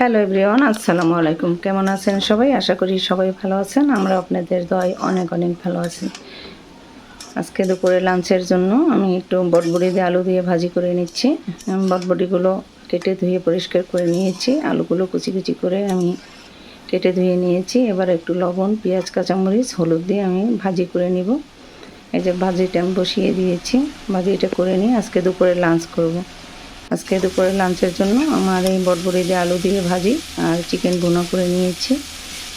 Hello everyone, আসসালামু আলাইকুম। কেমন আছেন সবাই? আশা করি সবাই ভালো আছেন। আমরা আপনাদের দোয়ায় অনেক অনেক ভালো আছি। আজকে দুপুরে লাঞ্চের জন্য আমি একটু বটবড়ি দিয়ে আলু দিয়ে ভাজি করে নিচ্ছি। বটবড়িগুলো কেটে ধুয়ে পরিষ্কার করে নিয়েছি। আলুগুলো কুচি কুচি করে আমি কেটে ধুয়ে নিয়েছি। এবার একটু লবণ, পেঁয়াজ, কাঁচামরিচ, হলুদ দিয়ে আমি ভাজি করে নিব। এই যে ভাজিটা আমি বসিয়ে দিয়েছি। ভাজিটা করে নিয়ে আজকে দুপুরে লাঞ্চ করব। আজকে দুপুরে লাঞ্চের জন্য আমার এই বটবড়ি দিয়ে আলু দিয়ে ভাজি আর চিকেন ভুনা করে নিয়েছি,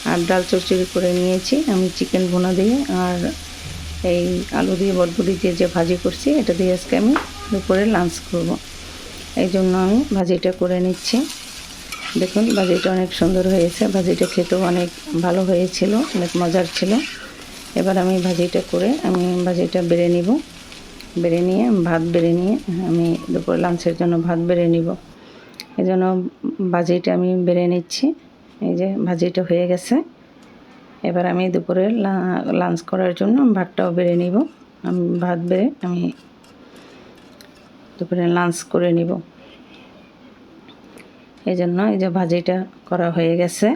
আর ডাল চচ্চড়ি করে নিয়েছি আমি চিকেন ভুনা দিয়ে। আর এই আলু দিয়ে বটবড়ি দিয়ে যে ভাজি করছি এটা দিয়ে আজকে আমি দুপুরে লাঞ্চ করব। এই জন্য আমি ভাজিটা করে নিচ্ছি। দেখুন ভাজিটা অনেক সুন্দর হয়েছে, ভাজিটা খেতেও অনেক ভালো হয়েছিল, অনেক মজার ছিল। এবার আমি ভাজিটা করে আমি ভাজিটা বেড়ে নিব। বেড়ে নিয়ে ভাত বেড়ে নিয়ে আমি দুপুর লাঞ্চের জন্য ভাত বেড়ে নিব। এই জন্য ভাজিটা আমি বেড়ে নিচ্ছি। এই যে ভাজিটা হয়ে গেছে। এবার আমি দুপুরে লাঞ্চ করার জন্য ভাতটাও বেড়ে নিব। আমি ভাত বেড়ে আমি দুপুরে লাঞ্চ করে নিব। এই জন্য এই যে ভাজিটা করা হয়ে গেছে।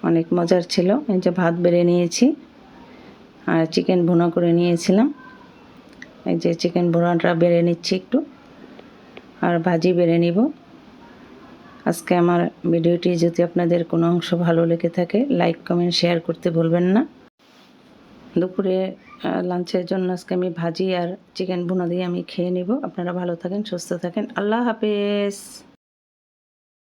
অনেক মজার ছিল। এই যে ভাত বেড়ে নিয়েছি আর চিকেন ভুনা করে নিয়েছিলাম। এই যে চিকেন ভুনাটা বেড়ে নিচ্ছি একটু, আর ভাজি বেড়ে নিব। আজকে আমার ভিডিওটি যদি আপনাদের কোনো অংশ ভালো লেগে থাকে, লাইক, কমেন্ট, শেয়ার করতে ভুলবেন না। দুপুরে লাঞ্চের জন্য আজকে আমি ভাজি আর চিকেন ভুনা দিয়ে আমি খেয়ে নেব। আপনারা ভালো থাকেন, সুস্থ থাকেন। আল্লাহ হাফেজ।